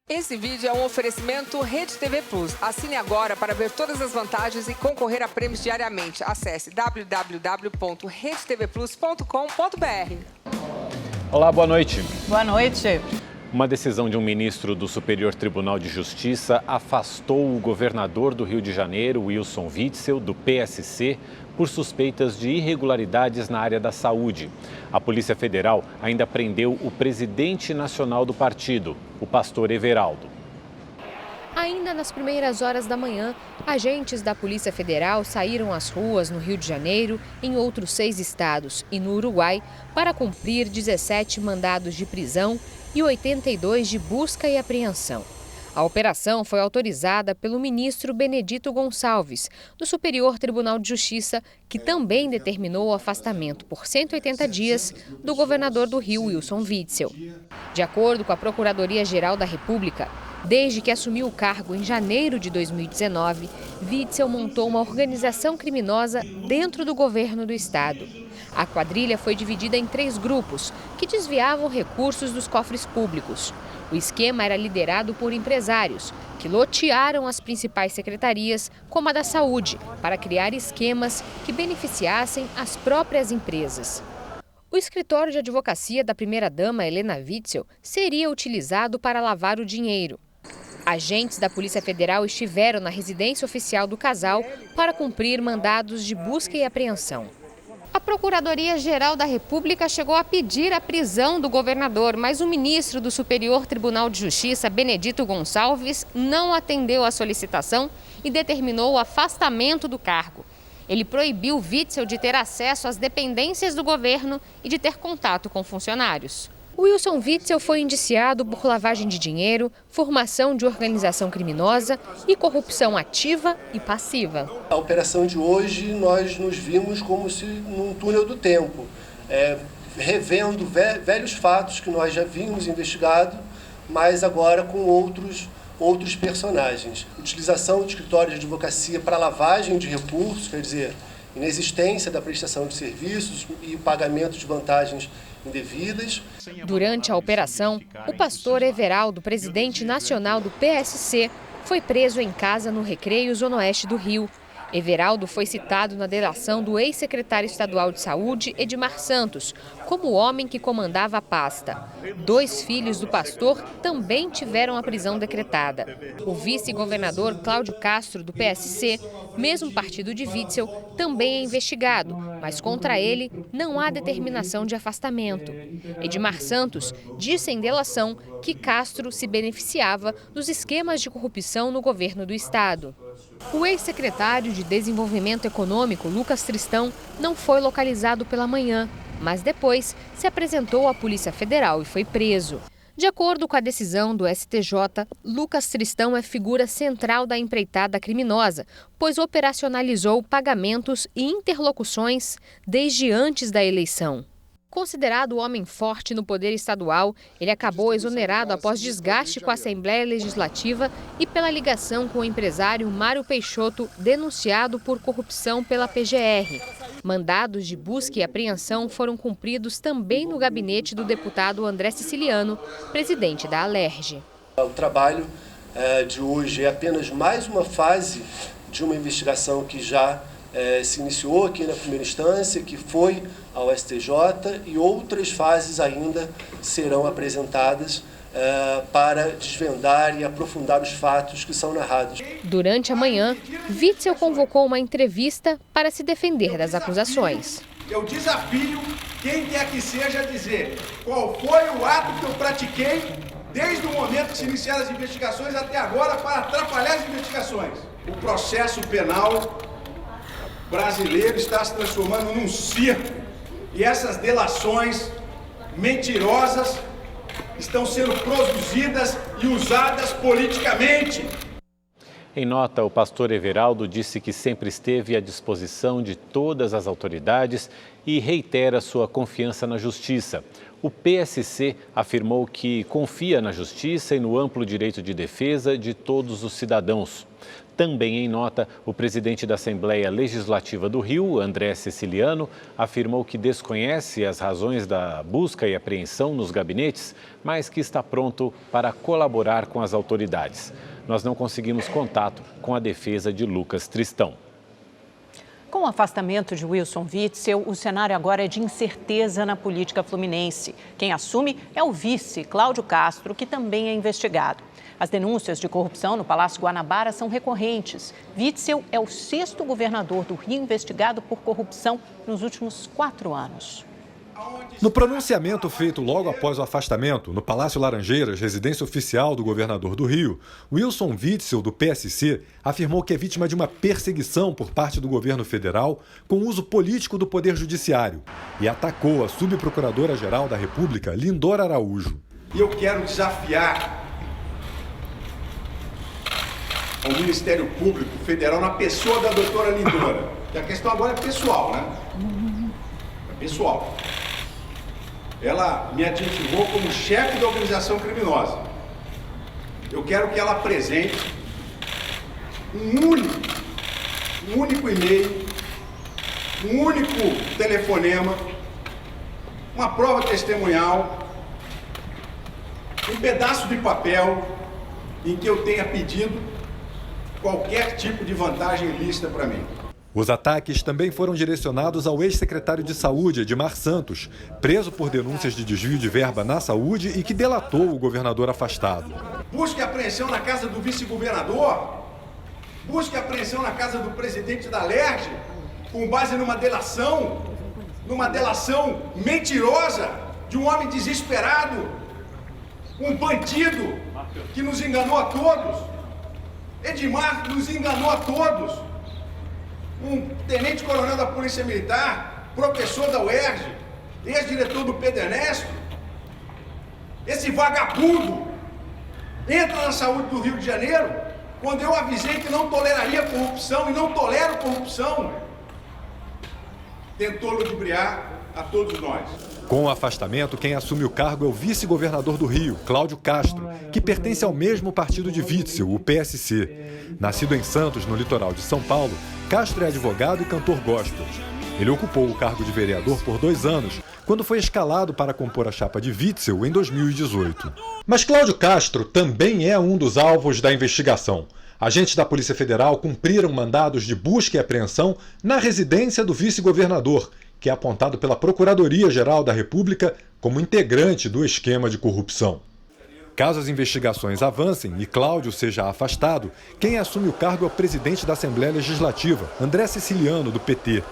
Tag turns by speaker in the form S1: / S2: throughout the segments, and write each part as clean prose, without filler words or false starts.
S1: Esse vídeo é um oferecimento Rede TV Plus. Assine agora para ver todas as vantagens e concorrer a prêmios diariamente. Acesse www.redetvplus.com.br.
S2: Olá, boa noite.
S3: Boa noite.
S2: Uma decisão de um ministro do Superior Tribunal de Justiça afastou o governador do Rio de Janeiro, Wilson Witzel, do PSC, por suspeitas de irregularidades na área da saúde. A Polícia Federal ainda prendeu o presidente nacional do partido, o pastor Everaldo.
S4: Ainda nas primeiras horas da manhã, agentes da Polícia Federal saíram às ruas no Rio de Janeiro, em outros 6 estados e no Uruguai, para cumprir 17 mandados de prisão e 82 de busca e apreensão. A operação foi autorizada pelo ministro Benedito Gonçalves, do Superior Tribunal de Justiça, que também determinou o afastamento por 180 dias do governador do Rio, Wilson Witzel. De acordo com a Procuradoria-Geral da República, desde que assumiu o cargo em janeiro de 2019, Witzel montou uma organização criminosa dentro do governo do estado. A quadrilha foi dividida em 3 grupos, que desviavam recursos dos cofres públicos. O esquema era liderado por empresários, que lotearam as principais secretarias, como a da Saúde, para criar esquemas que beneficiassem as próprias empresas. O escritório de advocacia da primeira-dama, Helena Witzel, seria utilizado para lavar o dinheiro. Agentes da Polícia Federal estiveram na residência oficial do casal para cumprir mandados de busca e apreensão. A Procuradoria-Geral da República chegou a pedir a prisão do governador, mas o ministro do Superior Tribunal de Justiça, Benedito Gonçalves, não atendeu à solicitação e determinou o afastamento do cargo. Ele proibiu Witzel de ter acesso às dependências do governo e de ter contato com funcionários. Wilson Witzel foi indiciado por lavagem de dinheiro, formação de organização criminosa e corrupção ativa e passiva.
S5: A operação de hoje, nós nos vimos como se num túnel do tempo, revendo velhos fatos que nós já vimos investigado, mas agora com outros personagens. Utilização do escritório de advocacia para lavagem de recursos, quer dizer, inexistência da prestação de serviços e pagamento de vantagens indevidas.
S4: Durante a operação, o pastor Everaldo, presidente nacional do PSC, foi preso em casa no Recreio, Zona Oeste do Rio. Everaldo foi citado na delação do ex-secretário estadual de Saúde, Edmar Santos, como o homem que comandava a pasta. 2 filhos do pastor também tiveram a prisão decretada. O vice-governador Cláudio Castro, do PSC, mesmo partido de Witzel, também é investigado, mas contra ele não há determinação de afastamento. Edmar Santos disse em delação que Castro se beneficiava dos esquemas de corrupção no governo do estado. O ex-secretário de Desenvolvimento Econômico, Lucas Tristão, não foi localizado pela manhã, mas depois se apresentou à Polícia Federal e foi preso. De acordo com a decisão do STJ, Lucas Tristão é figura central da empreitada criminosa, pois operacionalizou pagamentos e interlocuções desde antes da eleição. Considerado o homem forte no poder estadual, ele acabou exonerado após desgaste com a Assembleia Legislativa e pela ligação com o empresário Mário Peixoto, denunciado por corrupção pela PGR. Mandados de busca e apreensão foram cumpridos também no gabinete do deputado André Siciliano, presidente da Alerj.
S5: O trabalho de hoje é apenas mais uma fase de uma investigação que já se iniciou aqui na primeira instância, que foi ao STJ, e outras fases ainda serão apresentadas para desvendar e aprofundar os fatos que são narrados.
S4: Durante a manhã, Witzel convocou uma entrevista para se defender das acusações.
S6: Eu desafio quem quer que seja a dizer qual foi o ato que eu pratiquei desde o momento que se iniciaram as investigações até agora para atrapalhar as investigações. O processo penal brasileiro está se transformando num circo e essas delações mentirosas estão sendo produzidas e usadas politicamente.
S2: Em nota, o pastor Everaldo disse que sempre esteve à disposição de todas as autoridades e reitera sua confiança na justiça. O PSC afirmou que confia na justiça e no amplo direito de defesa de todos os cidadãos. Também em nota, o presidente da Assembleia Legislativa do Rio, André Ceciliano, afirmou que desconhece as razões da busca e apreensão nos gabinetes, mas que está pronto para colaborar com as autoridades. Nós não conseguimos contato com a defesa de Lucas Tristão.
S3: Com o afastamento de Wilson Witzel, o cenário agora é de incerteza na política fluminense. Quem assume é o vice, Cláudio Castro, que também é investigado. As denúncias de corrupção no Palácio Guanabara são recorrentes. Witzel é o 6º governador do Rio investigado por corrupção nos últimos 4 anos.
S7: No pronunciamento feito logo após o afastamento, no Palácio Laranjeiras, residência oficial do governador do Rio, Wilson Witzel, do PSC, afirmou que é vítima de uma perseguição por parte do governo federal com uso político do Poder Judiciário e atacou a subprocuradora-geral da República, Lindora Araújo.
S6: E eu quero desafiar ao Ministério Público Federal na pessoa da doutora Lindora, que a questão agora é pessoal, né? É pessoal. Ela me adjetivou como chefe da organização criminosa. Eu quero que ela apresente um único e-mail, um único telefonema, uma prova testemunhal, um pedaço de papel em que eu tenha pedido qualquer tipo de vantagem ilícita para mim.
S7: Os ataques também foram direcionados ao ex-secretário de Saúde, Edmar Santos, preso por denúncias de desvio de verba na saúde e que delatou o governador afastado.
S6: Busque apreensão na casa do vice-governador, busque apreensão na casa do presidente da LERJ, com base numa delação mentirosa de um homem desesperado, um bandido que nos enganou a todos. Edmar nos enganou a todos. Um tenente-coronel da Polícia Militar, professor da UERJ, ex-diretor do Pedro Ernesto. Esse vagabundo entra na saúde do Rio de Janeiro quando eu avisei que não toleraria corrupção e não tolero corrupção. Tentou ludibriar a todos nós.
S7: Com o afastamento, quem assume o cargo é o vice-governador do Rio, Cláudio Castro, que pertence ao mesmo partido de Witzel, o PSC. Nascido em Santos, no litoral de São Paulo, Castro é advogado e cantor gospel. Ele ocupou o cargo de vereador por 2 anos, quando foi escalado para compor a chapa de Witzel em 2018. Mas Cláudio Castro também é um dos alvos da investigação. Agentes da Polícia Federal cumpriram mandados de busca e apreensão na residência do vice-governador, que é apontado pela Procuradoria-Geral da República como integrante do esquema de corrupção. Caso as investigações avancem e Cláudio seja afastado, quem assume o cargo é o presidente da Assembleia Legislativa, André Ceciliano, do PT.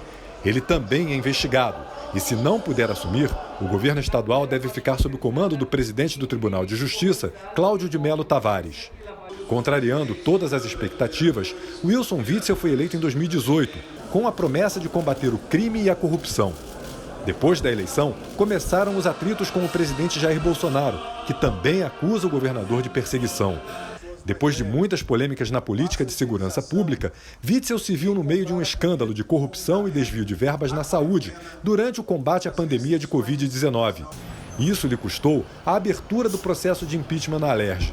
S7: Ele também é investigado e, se não puder assumir, o governo estadual deve ficar sob o comando do presidente do Tribunal de Justiça, Cláudio de Mello Tavares. Contrariando todas as expectativas, Wilson Witzel foi eleito em 2018, com a promessa de combater o crime e a corrupção. Depois da eleição, começaram os atritos com o presidente Jair Bolsonaro, que também acusa o governador de perseguição. Depois de muitas polêmicas na política de segurança pública, Witzel se viu no meio de um escândalo de corrupção e desvio de verbas na saúde durante o combate à pandemia de Covid-19. Isso lhe custou a abertura do processo de impeachment na LERJ.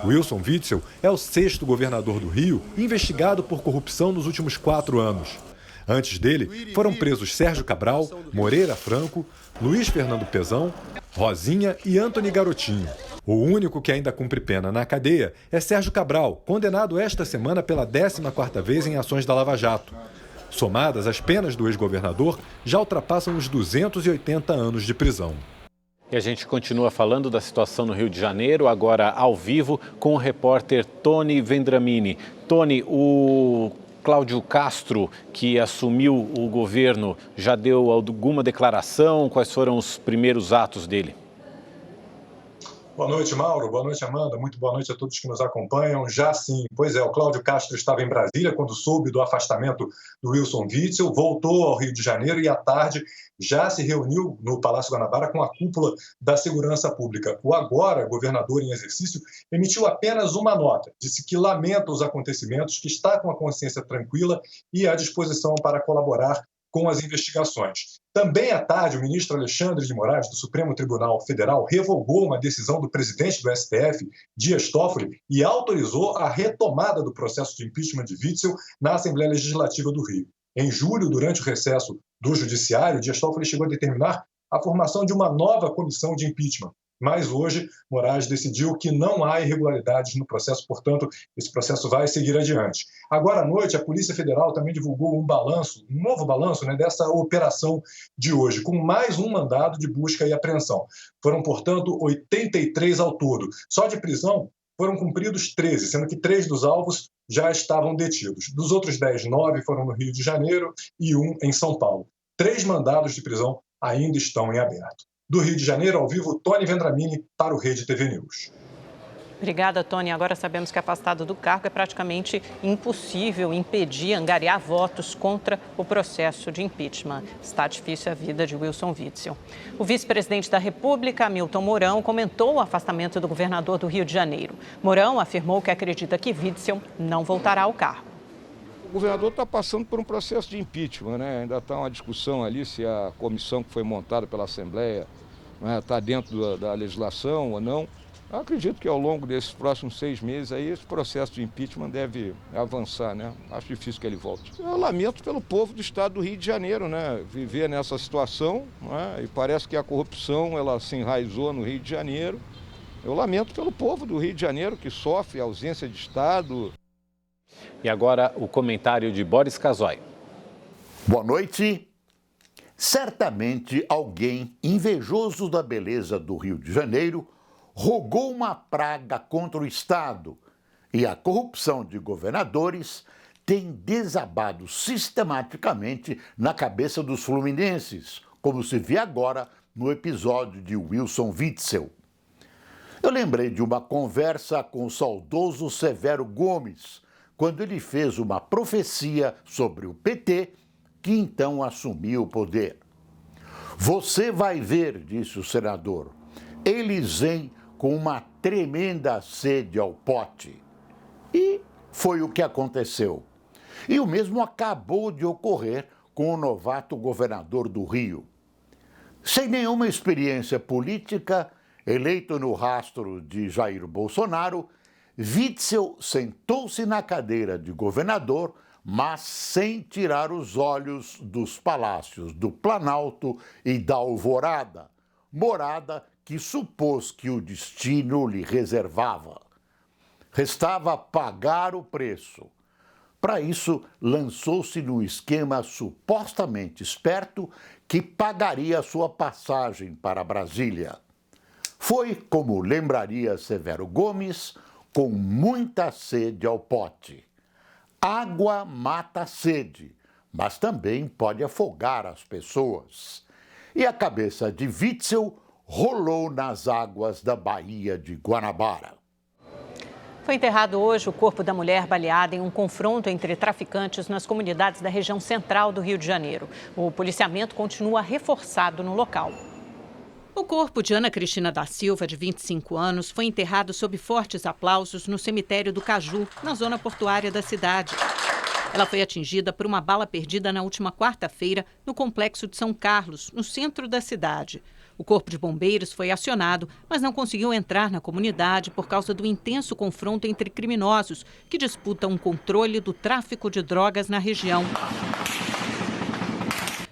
S7: Wilson Witzel é o 6º governador do Rio investigado por corrupção nos últimos 4 anos. Antes dele, foram presos Sérgio Cabral, Moreira Franco, Luiz Fernando Pezão, Rosinha e Antony Garotinho. O único que ainda cumpre pena na cadeia é Sérgio Cabral, condenado esta semana pela 14ª vez em ações da Lava Jato. Somadas, as penas do ex-governador já ultrapassam os 280 anos de prisão.
S2: E a gente continua falando da situação no Rio de Janeiro, agora ao vivo, com o repórter Tony Vendramini. Tony, o Cláudio Castro, que assumiu o governo, já deu alguma declaração? Quais foram os primeiros atos dele?
S7: Boa noite, Mauro. Boa noite, Amanda. Muito boa noite a todos que nos acompanham. Já sim, pois é, o Cláudio Castro estava em Brasília quando soube do afastamento do Wilson Witzel, voltou ao Rio de Janeiro e à tarde já se reuniu no Palácio Guanabara com a cúpula da segurança pública. O agora governador em exercício emitiu apenas uma nota, disse que lamenta os acontecimentos, que está com a consciência tranquila e à disposição para colaborar com as investigações. Também à tarde, o ministro Alexandre de Moraes, do Supremo Tribunal Federal, revogou uma decisão do presidente do STF, Dias Toffoli, e autorizou a retomada do processo de impeachment de Witzel na Assembleia Legislativa do Rio. Em julho, durante o recesso do Judiciário, Dias Toffoli chegou a determinar a formação de uma nova comissão de impeachment. Mas hoje, Moraes decidiu que não há irregularidades no processo, portanto, esse processo vai seguir adiante. Agora à noite, a Polícia Federal também divulgou um novo balanço, dessa operação de hoje, com mais um mandado de busca e apreensão. Foram, portanto, 83 ao todo. Só de prisão foram cumpridos 13, sendo que 3 dos alvos já estavam detidos. Dos outros 10, 9 foram no Rio de Janeiro e 1 em São Paulo. 3 mandados de prisão ainda estão em aberto. Do Rio de Janeiro, ao vivo, Tony Vendramini para o Rede TV News.
S3: Obrigada, Tony. Agora sabemos que afastado do cargo é praticamente impossível impedir, angariar votos contra o processo de impeachment. Está difícil a vida de Wilson Witzel. O vice-presidente da República, Hamilton Mourão, comentou o afastamento do governador do Rio de Janeiro. Mourão afirmou que acredita que Witzel não voltará ao cargo.
S8: O governador está passando por um processo de impeachment, né? Ainda está uma discussão ali se a comissão que foi montada pela Assembleia está dentro da legislação ou não. Eu acredito que ao longo desses próximos 6 meses aí, esse processo de impeachment deve avançar, né? Acho difícil que ele volte. Eu lamento pelo povo do estado do Rio de Janeiro, né? Viver nessa situação, né? E parece que a corrupção ela se enraizou no Rio de Janeiro. Eu lamento pelo povo do Rio de Janeiro que sofre a ausência de Estado.
S2: E agora o comentário de Boris Casoy.
S9: Boa noite. Certamente alguém invejoso da beleza do Rio de Janeiro rogou uma praga contra o Estado e a corrupção de governadores tem desabado sistematicamente na cabeça dos fluminenses, como se vê agora no episódio de Wilson Witzel. Eu lembrei de uma conversa com o saudoso Severo Gomes, quando ele fez uma profecia sobre o PT, que então assumiu o poder. Você vai ver, disse o senador, eles vêm com uma tremenda sede ao pote. E foi o que aconteceu. E o mesmo acabou de ocorrer com o novato governador do Rio. Sem nenhuma experiência política, eleito no rastro de Jair Bolsonaro, Witzel sentou-se na cadeira de governador, mas sem tirar os olhos dos palácios do Planalto e da Alvorada, morada que supôs que o destino lhe reservava. Restava pagar o preço. Para isso, lançou-se no esquema supostamente esperto que pagaria sua passagem para Brasília. Foi, como lembraria Severo Gomes, com muita sede ao pote. Água mata a sede, mas também pode afogar as pessoas. E a cabeça de Witzel rolou nas águas da Baía de Guanabara.
S3: Foi enterrado hoje o corpo da mulher baleada em um confronto entre traficantes nas comunidades da região central do Rio de Janeiro. O policiamento continua reforçado no local. O corpo de Ana Cristina da Silva, de 25 anos, foi enterrado sob fortes aplausos no cemitério do Caju, na zona portuária da cidade. Ela foi atingida por uma bala perdida na última quarta-feira no complexo de São Carlos, no centro da cidade. O corpo de bombeiros foi acionado, mas não conseguiu entrar na comunidade por causa do intenso confronto entre criminosos que disputam o controle do tráfico de drogas na região.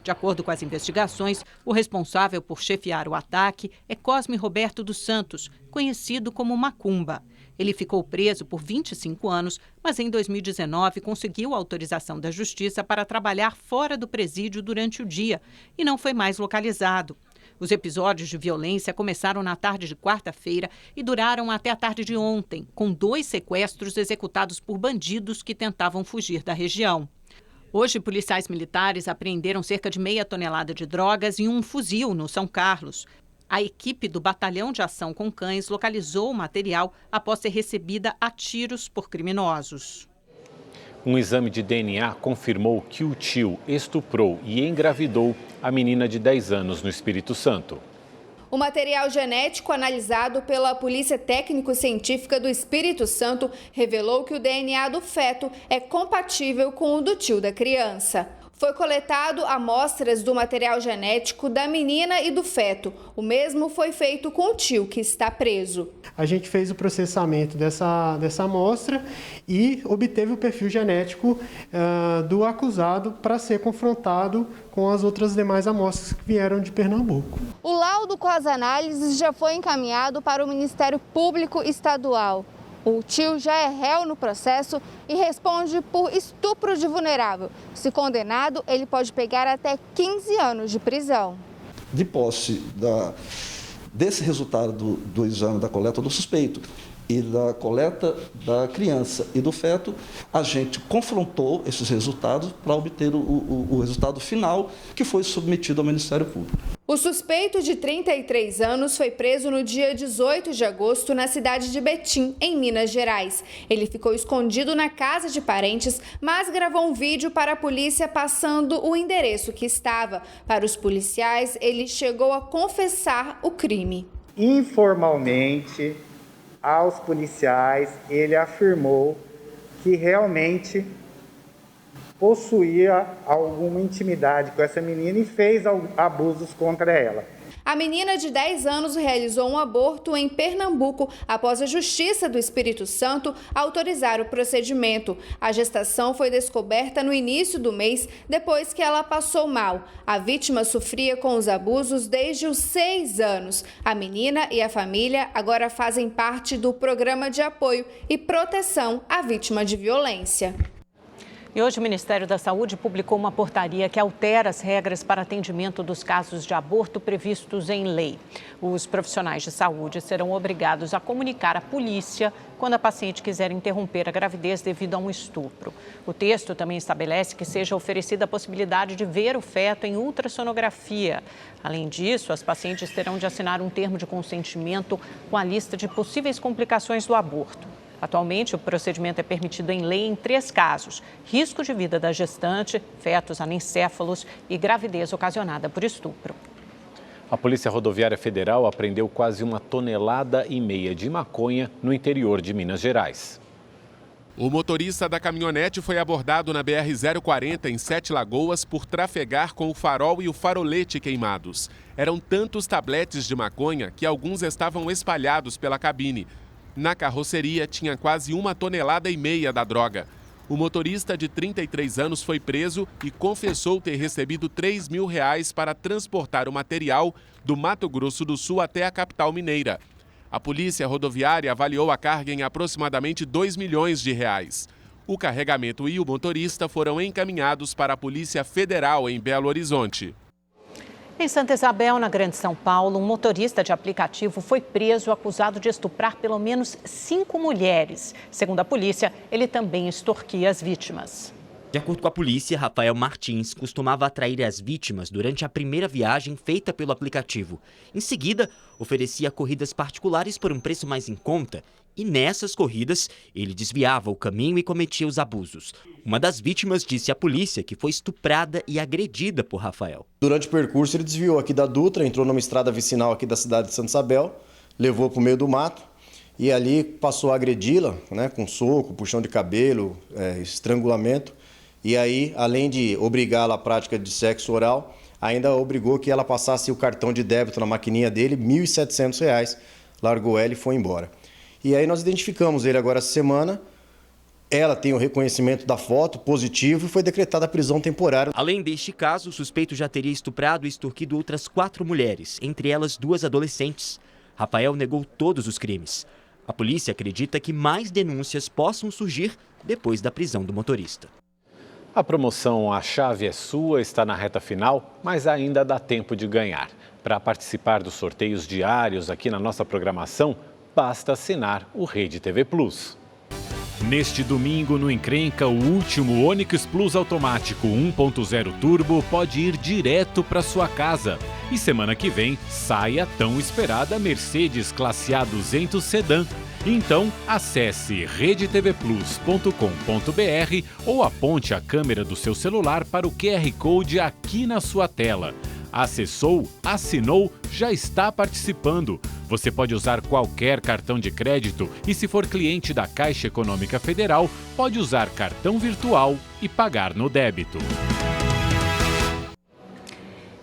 S3: De acordo com as investigações, o responsável por chefiar o ataque é Cosme Roberto dos Santos, conhecido como Macumba. Ele ficou preso por 25 anos, mas em 2019 conseguiu autorização da Justiça para trabalhar fora do presídio durante o dia e não foi mais localizado. Os episódios de violência começaram na tarde de quarta-feira e duraram até a tarde de ontem, com 2 sequestros executados por bandidos que tentavam fugir da região. Hoje, policiais militares apreenderam cerca de meia tonelada de drogas e um fuzil no São Carlos. A equipe do Batalhão de Ação com Cães localizou o material após ser recebida a tiros por criminosos.
S2: Um exame de DNA confirmou que o tio estuprou e engravidou a menina de 10 anos no Espírito Santo.
S10: O material genético analisado pela Polícia Técnico-Científica do Espírito Santo revelou que o DNA do feto é compatível com o do tio da criança. Foi coletado amostras do material genético da menina e do feto. O mesmo foi feito com o tio, que está preso.
S11: A gente fez o processamento dessa amostra e obteve o perfil genético do acusado para ser confrontado com as outras demais amostras que vieram de Pernambuco.
S10: O laudo com as análises já foi encaminhado para o Ministério Público Estadual. O tio já é réu no processo e responde por estupro de vulnerável. Se condenado, ele pode pegar até 15 anos de prisão.
S12: De posse desse resultado do exame da coleta do suspeito e da coleta da criança e do feto, a gente confrontou esses resultados para obter o resultado final, que foi submetido ao Ministério Público.
S10: O suspeito de 33 anos foi preso no dia 18 de agosto na cidade de Betim, em Minas Gerais. Ele ficou escondido na casa de parentes, mas gravou um vídeo para a polícia passando o endereço que estava. Para os policiais, ele chegou a confessar o crime.
S13: Informalmente, aos policiais, ele afirmou que realmente possuía alguma intimidade com essa menina e fez abusos contra ela.
S10: A menina de 10 anos realizou um aborto em Pernambuco após a Justiça do Espírito Santo autorizar o procedimento. A gestação foi descoberta no início do mês, depois que ela passou mal. A vítima sofria com os abusos desde os 6 anos. A menina e a família agora fazem parte do Programa de Apoio e Proteção à Vítima de Violência.
S3: E hoje o Ministério da Saúde publicou uma portaria que altera as regras para atendimento dos casos de aborto previstos em lei. Os profissionais de saúde serão obrigados a comunicar à polícia quando a paciente quiser interromper a gravidez devido a um estupro. O texto também estabelece que seja oferecida a possibilidade de ver o feto em ultrassonografia. Além disso, as pacientes terão de assinar um termo de consentimento com a lista de possíveis complicações do aborto. Atualmente, o procedimento é permitido em lei em 3 casos: risco de vida da gestante, fetos anencéfalos e gravidez ocasionada por estupro.
S2: A Polícia Rodoviária Federal apreendeu quase 1,5 toneladas de maconha no interior de Minas Gerais.
S14: O motorista da caminhonete foi abordado na BR-040 em 7 Lagoas por trafegar com o farol e o farolete queimados. Eram tantos tabletes de maconha que alguns estavam espalhados pela cabine. Na carroceria tinha quase 1,5 toneladas da droga. O motorista de 33 anos foi preso e confessou ter recebido R$3 mil para transportar o material do Mato Grosso do Sul até a capital mineira. A Polícia Rodoviária avaliou a carga em aproximadamente R$2 milhões. O carregamento e o motorista foram encaminhados para a Polícia Federal em Belo Horizonte.
S3: Em Santa Isabel, na Grande São Paulo, um motorista de aplicativo foi preso acusado de estuprar pelo menos 5 mulheres. Segundo a polícia, ele também extorquia as vítimas.
S15: De acordo com a polícia, Rafael Martins costumava atrair as vítimas durante a primeira viagem feita pelo aplicativo. Em seguida, oferecia corridas particulares por um preço mais em conta. E nessas corridas, ele desviava o caminho e cometia os abusos. Uma das vítimas disse à polícia que foi estuprada e agredida por Rafael.
S16: Durante o percurso, ele desviou aqui da Dutra, entrou numa estrada vicinal aqui da cidade de Santa Isabel, levou para o meio do mato e ali passou a agredi-la, com soco, puxão de cabelo, estrangulamento. E aí, além de obrigá-la à prática de sexo oral, ainda obrigou que ela passasse o cartão de débito na maquininha dele, R$ 1.700, largou ela e foi embora. E aí nós identificamos ele agora essa semana, ela tem o reconhecimento da foto positivo e foi decretada a prisão temporária.
S15: Além deste caso, o suspeito já teria estuprado e extorquido outras 4 mulheres, entre elas 2 adolescentes. Rafael negou todos os crimes. A polícia acredita que mais denúncias possam surgir depois da prisão do motorista.
S2: A promoção A Chave é Sua está na reta final, mas ainda dá tempo de ganhar. Para participar dos sorteios diários aqui na nossa programação, basta assinar o Rede TV Plus.
S17: Neste domingo, no Encrenca, o último Onix Plus automático 1.0 turbo pode ir direto para sua casa. E semana que vem, sai a tão esperada Mercedes Classe A200 Sedan. Então, acesse redetvplus.com.br ou aponte a câmera do seu celular para o QR Code aqui na sua tela. Acessou, assinou, já está participando. Você pode usar qualquer cartão de crédito e, se for cliente da Caixa Econômica Federal, pode usar cartão virtual e pagar no débito.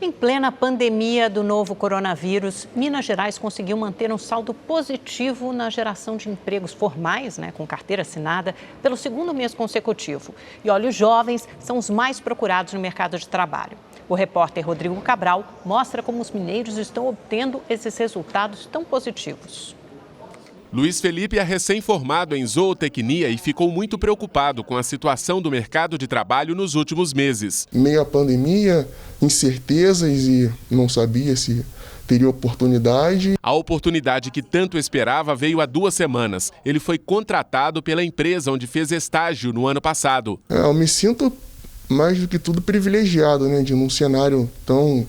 S3: Em plena pandemia do novo coronavírus, Minas Gerais conseguiu manter um saldo positivo na geração de empregos formais, com carteira assinada, pelo segundo mês consecutivo. E olha, os jovens são os mais procurados no mercado de trabalho. O repórter Rodrigo Cabral mostra como os mineiros estão obtendo esses resultados tão positivos.
S14: Luiz Felipe é recém-formado em zootecnia e ficou muito preocupado com a situação do mercado de trabalho nos últimos meses.
S18: Em meio à pandemia, incertezas e não sabia se teria oportunidade.
S14: A oportunidade que tanto esperava veio há 2 semanas. Ele foi contratado pela empresa onde fez estágio no ano passado.
S18: Eu me sinto mais do que tudo privilegiado, de num cenário tão,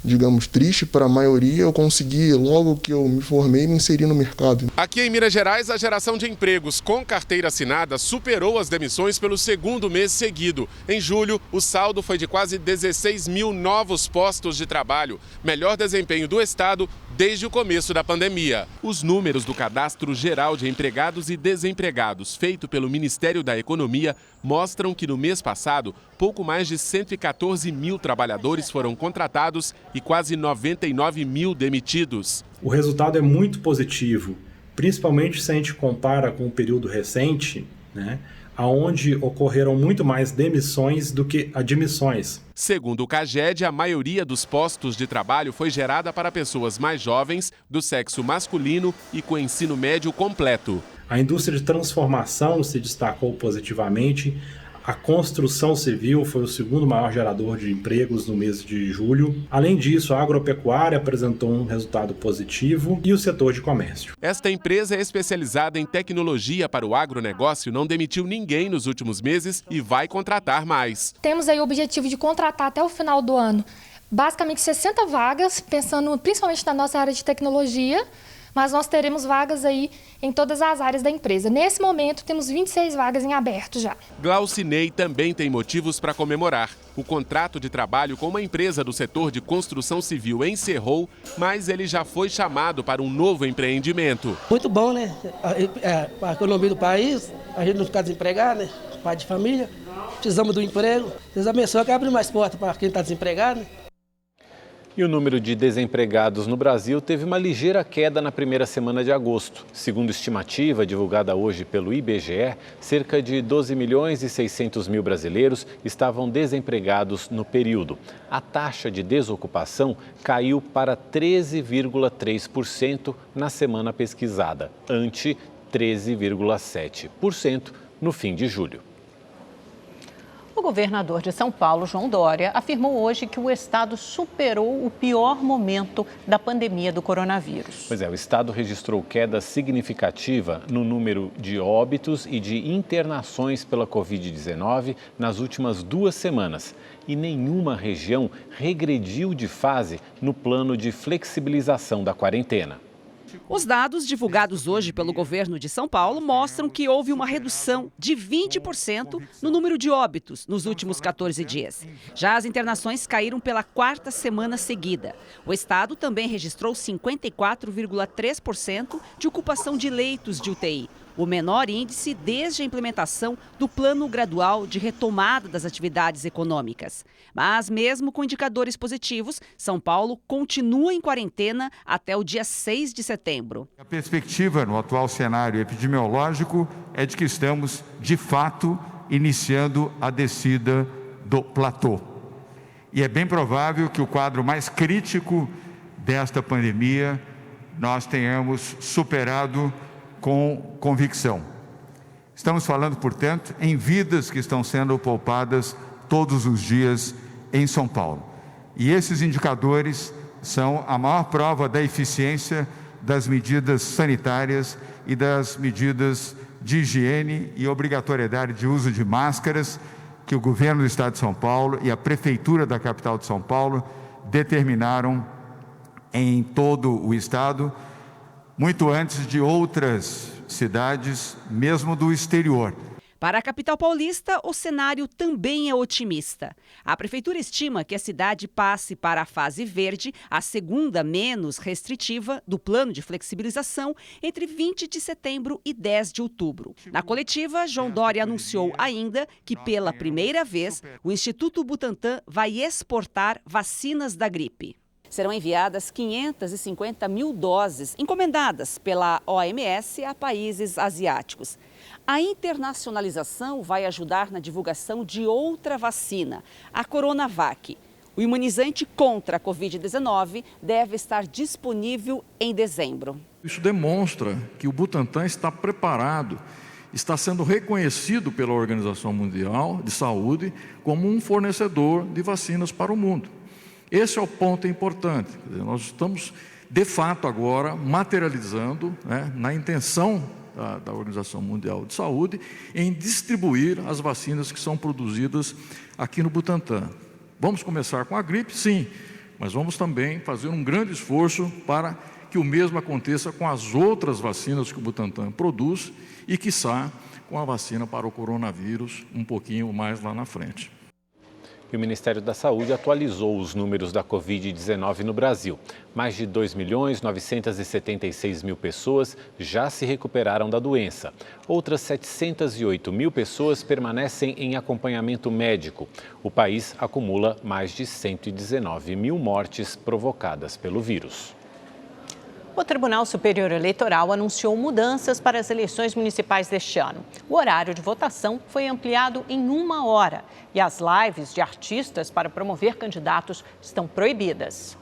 S18: digamos, triste para a maioria, eu consegui, logo que eu me formei, me inserir no mercado.
S14: Aqui em Minas Gerais, a geração de empregos com carteira assinada superou as demissões pelo segundo mês seguido. Em julho, o saldo foi de quase 16 mil novos postos de trabalho, melhor desempenho do estado desde o começo da pandemia. Os números do Cadastro Geral de Empregados e Desempregados, feito pelo Ministério da Economia, mostram que no mês passado, pouco mais de 114 mil trabalhadores foram contratados e quase 99 mil demitidos.
S19: O resultado é muito positivo, principalmente se a gente compara com o período recente, onde ocorreram muito mais demissões do que admissões.
S14: Segundo o CAGED, a maioria dos postos de trabalho foi gerada para pessoas mais jovens, do sexo masculino e com ensino médio completo.
S19: A indústria de transformação se destacou positivamente. A construção civil foi o segundo maior gerador de empregos no mês de julho. Além disso, a agropecuária apresentou um resultado positivo e o setor de comércio.
S14: Esta empresa é especializada em tecnologia para o agronegócio, não demitiu ninguém nos últimos meses e vai contratar mais.
S20: Temos aí o objetivo de contratar até o final do ano basicamente 60 vagas, pensando principalmente na nossa área de tecnologia, mas nós teremos vagas aí em todas as áreas da empresa. Nesse momento, temos 26 vagas em aberto já.
S14: Glaucinei também tem motivos para comemorar. O contrato de trabalho com uma empresa do setor de construção civil encerrou, mas ele já foi chamado para um novo empreendimento.
S21: Muito bom, né? A economia do país, a gente não ficar desempregado, pai de família, precisamos do emprego. Deus abençoe que abre mais portas para quem está desempregado,
S2: E o número de desempregados no Brasil teve uma ligeira queda na primeira semana de agosto. Segundo estimativa divulgada hoje pelo IBGE, cerca de 12 milhões e 600 mil brasileiros estavam desempregados no período. A taxa de desocupação caiu para 13,3% na semana pesquisada, ante 13,7% no fim de julho.
S3: O governador de São Paulo, João Dória, afirmou hoje que o estado superou o pior momento da pandemia do coronavírus.
S2: Pois é, o estado registrou queda significativa no número de óbitos e de internações pela Covid-19 nas últimas 2 semanas. E nenhuma região regrediu de fase no plano de flexibilização da quarentena.
S22: Os dados divulgados hoje pelo governo de São Paulo mostram que houve uma redução de 20% no número de óbitos nos últimos 14 dias. Já as internações caíram pela 4ª semana seguida. O estado também registrou 54,3% de ocupação de leitos de UTI, o menor índice desde a implementação do Plano Gradual de Retomada das Atividades Econômicas. Mas, mesmo com indicadores positivos, São Paulo continua em quarentena até o dia 6 de setembro.
S23: A perspectiva no atual cenário epidemiológico é de que estamos, de fato, iniciando a descida do platô. E é bem provável que o quadro mais crítico desta pandemia nós tenhamos superado com convicção. Estamos falando, portanto, em vidas que estão sendo poupadas todos os dias em São Paulo. E esses indicadores são a maior prova da eficiência das medidas sanitárias e das medidas de higiene e obrigatoriedade de uso de máscaras que o governo do estado de São Paulo e a prefeitura da capital de São Paulo determinaram em todo o estado, muito antes de outras cidades, mesmo do exterior.
S22: Para a capital paulista, o cenário também é otimista. A prefeitura estima que a cidade passe para a fase verde, a segunda menos restritiva do plano de flexibilização, entre 20 de setembro e 10 de outubro. Na coletiva, João Dória anunciou ainda que, pela primeira vez, o Instituto Butantan vai exportar vacinas da gripe. Serão enviadas 550 mil doses encomendadas pela OMS a países asiáticos. A internacionalização vai ajudar na divulgação de outra vacina, a Coronavac. O imunizante contra a Covid-19 deve estar disponível em dezembro.
S1: Isso demonstra que o Butantan está preparado, está sendo reconhecido pela Organização Mundial de Saúde como um fornecedor de vacinas para o mundo. Esse é o ponto importante. Nós estamos, de fato, agora materializando, na intenção da Organização Mundial de Saúde em distribuir as vacinas que são produzidas aqui no Butantan. Vamos começar com a gripe, sim, mas vamos também fazer um grande esforço para que o mesmo aconteça com as outras vacinas que o Butantan produz e, quiçá, com a vacina para o coronavírus um pouquinho mais lá na frente.
S2: E o Ministério da Saúde atualizou os números da Covid-19 no Brasil. Mais de 2.976.000 pessoas já se recuperaram da doença. Outras 708 mil pessoas permanecem em acompanhamento médico. O país acumula mais de 119 mil mortes provocadas pelo vírus.
S3: O Tribunal Superior Eleitoral anunciou mudanças para as eleições municipais deste ano. O horário de votação foi ampliado em 1 hora e as lives de artistas para promover candidatos estão proibidas.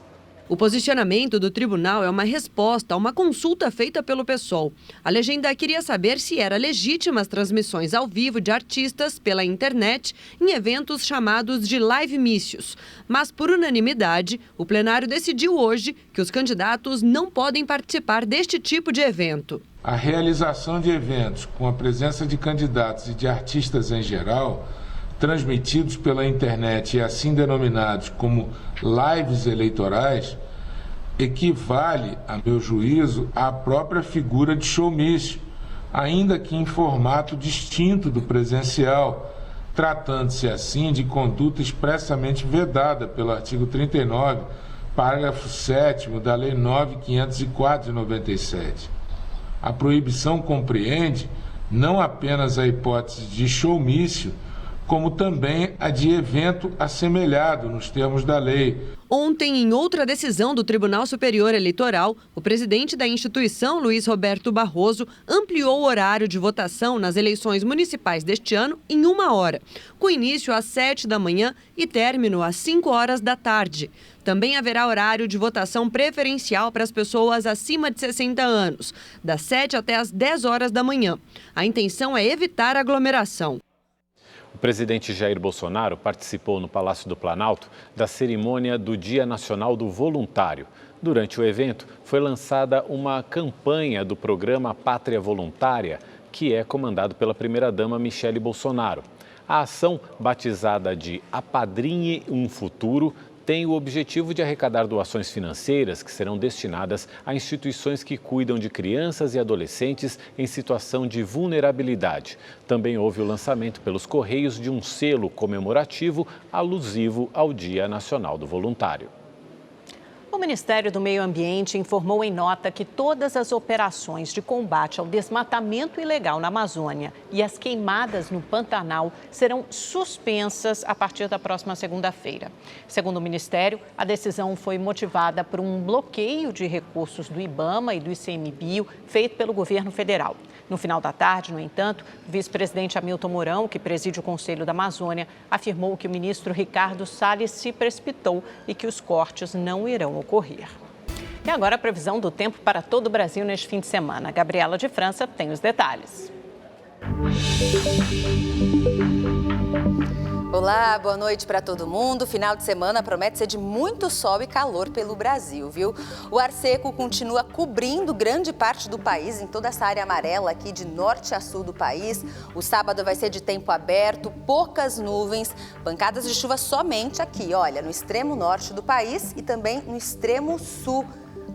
S4: O posicionamento do tribunal é uma resposta a uma consulta feita pelo PSOL. A legenda queria saber se era legítima as transmissões ao vivo de artistas pela internet em eventos chamados de live-mícios. Mas, por unanimidade, o plenário decidiu hoje que os candidatos não podem participar deste tipo de evento.
S5: A realização de eventos com a presença de candidatos e de artistas em geral, transmitidos pela internet e assim denominados como lives eleitorais, equivale, a meu juízo, à própria figura de showmício, ainda que em formato distinto do presencial, tratando-se assim de conduta expressamente vedada pelo artigo 39, parágrafo 7º da Lei 9.504 de 97. A proibição compreende não apenas a hipótese de showmício, como também a de evento assemelhado nos termos da lei.
S4: Ontem, em outra decisão do Tribunal Superior Eleitoral, o presidente da instituição, Luiz Roberto Barroso, ampliou o horário de votação nas eleições municipais deste ano em 1 hora, com início às 7 da manhã e término às 5 horas da tarde. Também haverá horário de votação preferencial para as pessoas acima de 60 anos, das 7 até às 10 horas da manhã. A intenção é evitar aglomeração.
S2: O presidente Jair Bolsonaro participou no Palácio do Planalto da cerimônia do Dia Nacional do Voluntário. Durante o evento, foi lançada uma campanha do programa Pátria Voluntária, que é comandado pela primeira-dama Michele Bolsonaro. A ação, batizada de Apadrinhe um Futuro, tem o objetivo de arrecadar doações financeiras que serão destinadas a instituições que cuidam de crianças e adolescentes em situação de vulnerabilidade. Também houve o lançamento pelos Correios de um selo comemorativo alusivo ao Dia Nacional do Voluntário.
S3: O Ministério do Meio Ambiente informou em nota que todas as operações de combate ao desmatamento ilegal na Amazônia e as queimadas no Pantanal serão suspensas a partir da próxima segunda-feira. Segundo o Ministério, a decisão foi motivada por um bloqueio de recursos do IBAMA e do ICMBio feito pelo governo federal. No final da tarde, no entanto, o vice-presidente Hamilton Mourão, que preside o Conselho da Amazônia, afirmou que o ministro Ricardo Salles se precipitou e que os cortes não irão ocorrer. E agora a previsão do tempo para todo o Brasil neste fim de semana. Gabriela de França tem os detalhes.
S24: Olá, boa noite para todo mundo. Final de semana promete ser de muito sol e calor pelo Brasil, viu? O ar seco continua cobrindo grande parte do país, em toda essa área amarela aqui de norte a sul do país. O sábado vai ser de tempo aberto, poucas nuvens, pancadas de chuva somente aqui, olha, no extremo norte do país e também no extremo sul.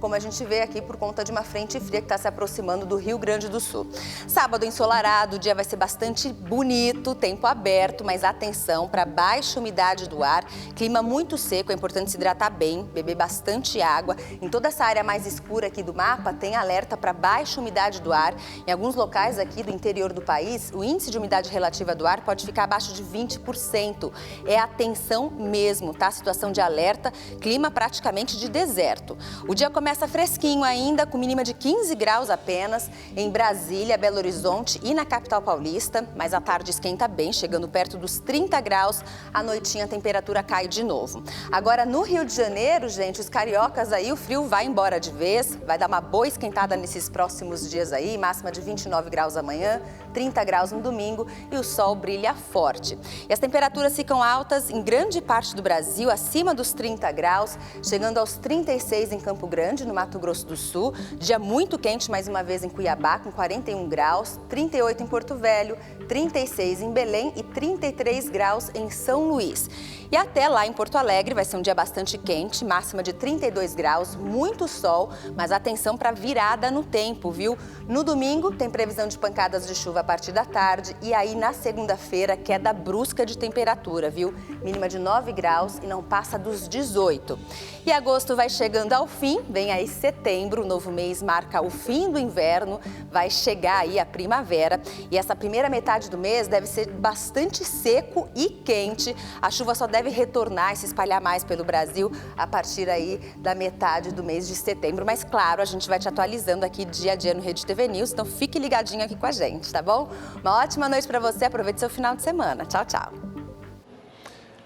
S24: como a gente vê aqui por conta de uma frente fria que está se aproximando do Rio Grande do Sul. Sábado ensolarado, o dia vai ser bastante bonito, tempo aberto, mas atenção para baixa umidade do ar, clima muito seco, é importante se hidratar bem, beber bastante água. Em toda essa área mais escura aqui do mapa, tem alerta para baixa umidade do ar. Em alguns locais aqui do interior do país, o índice de umidade relativa do ar pode ficar abaixo de 20%. É atenção mesmo, tá? Situação de alerta, clima praticamente de deserto. O dia começa fresquinho ainda, com mínima de 15 graus apenas, em Brasília, Belo Horizonte e na capital paulista, mas à tarde esquenta bem, chegando perto dos 30 graus, à noitinha a temperatura cai de novo. Agora no Rio de Janeiro, gente, os cariocas aí, o frio vai embora de vez, vai dar uma boa esquentada nesses próximos dias aí, máxima de 29 graus amanhã, 30 graus no domingo e o sol brilha forte. E as temperaturas ficam altas em grande parte do Brasil, acima dos 30 graus, chegando aos 36 em Campo Grande, no Mato Grosso do Sul. Dia muito quente, mais uma vez, em Cuiabá, com 41 graus, 38 em Porto Velho, 36 em Belém e 33 graus em São Luís. E até lá em Porto Alegre vai ser um dia bastante quente, máxima de 32 graus, muito sol, mas atenção para virada no tempo, viu? No domingo tem previsão de pancadas de chuva a partir da tarde e aí na segunda-feira queda brusca de temperatura, viu? Mínima de 9 graus e não passa dos 18. E agosto vai chegando ao fim, vem aí setembro, o novo mês marca o fim do inverno, vai chegar aí a primavera e essa primeira metade do mês deve ser bastante seco e quente. A chuva só deve retornar e se espalhar mais pelo Brasil a partir aí da metade do mês de setembro. Mas claro, a gente vai te atualizando aqui dia a dia no Rede TV News, então fique ligadinho aqui com a gente, tá bom? Uma ótima noite para você, aproveite seu final de semana. Tchau, tchau.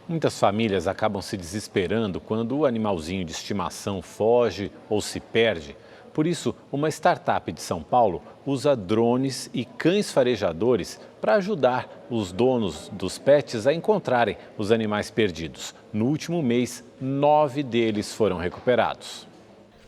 S2: Muitas famílias acabam se desesperando quando o animalzinho de estimação foge ou se perde. Por isso, uma startup de São Paulo usa drones e cães farejadores para ajudar os donos dos pets a encontrarem os animais perdidos. No último mês, 9 deles foram recuperados.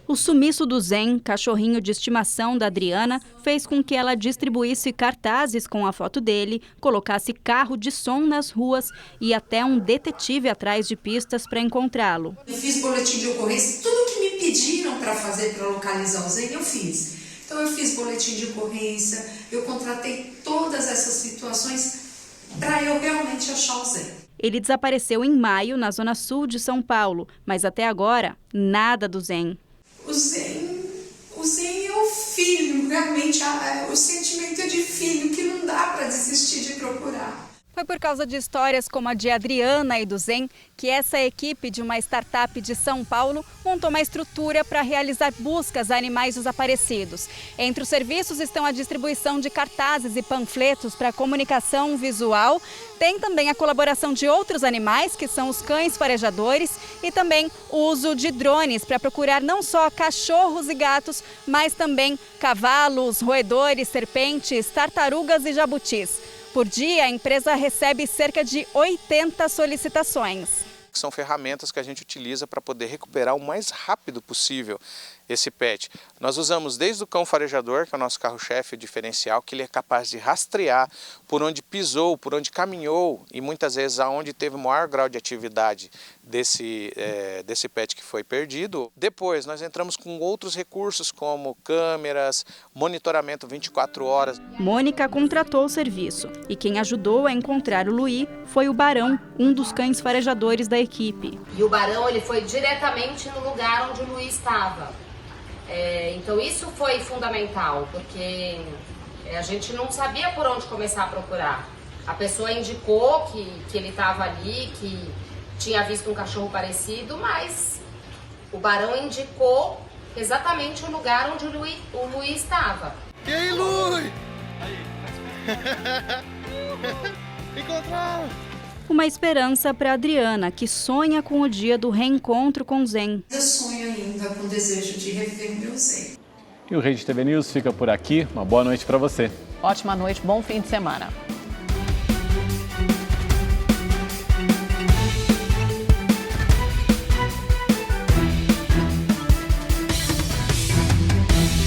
S6: O sumiço do Zen, cachorrinho de estimação da Adriana, fez com que ela distribuísse cartazes com a foto dele, colocasse carro de som nas ruas e até um detetive atrás de pistas para encontrá-lo.
S7: Eu fiz boletim de ocorrência, tudo que me pediram para fazer para localizar o Zen, eu fiz. Então eu fiz boletim de ocorrência, eu contratei todas essas situações para eu realmente achar o Zen.
S6: Ele desapareceu em maio na zona sul de São Paulo, mas até agora, nada do Zen.
S7: O Zen é o filho, realmente o sentimento é de filho que não dá para desistir de procurar.
S6: Foi por causa de histórias como a de Adriana e do Zen que essa equipe de uma startup de São Paulo montou uma estrutura para realizar buscas a animais desaparecidos. Entre os serviços estão a distribuição de cartazes e panfletos para comunicação visual. Tem também a colaboração de outros animais, que são os cães farejadores, e também o uso de drones para procurar não só cachorros e gatos, mas também cavalos, roedores, serpentes, tartarugas e jabutis. Por dia, a empresa recebe cerca de 80 solicitações.
S8: São ferramentas que a gente utiliza para poder recuperar o mais rápido possível esse pet. Nós usamos desde o cão farejador, que é o nosso carro-chefe diferencial, que ele é capaz de rastrear por onde pisou, por onde caminhou e muitas vezes aonde teve o maior grau de atividade desse pet que foi perdido. Depois nós entramos com outros recursos como câmeras, monitoramento 24 horas.
S6: Mônica contratou o serviço e quem ajudou a encontrar o Luí foi o Barão, um dos cães farejadores da equipe.
S9: E o Barão ele foi diretamente no lugar onde o Luí estava. Então isso foi fundamental, porque a gente não sabia por onde começar a procurar. A pessoa indicou que ele estava ali, que tinha visto um cachorro parecido, mas o Barão indicou exatamente o lugar onde o Luí estava.
S25: E aí, Luí? Encontramos!
S6: Uma esperança para Adriana, que sonha com o dia do reencontro com Zen.
S7: Eu sonho ainda com o desejo de rever meu Zen.
S2: E o Rede TV News fica por aqui. Uma boa noite para você.
S3: Ótima noite, bom fim de semana.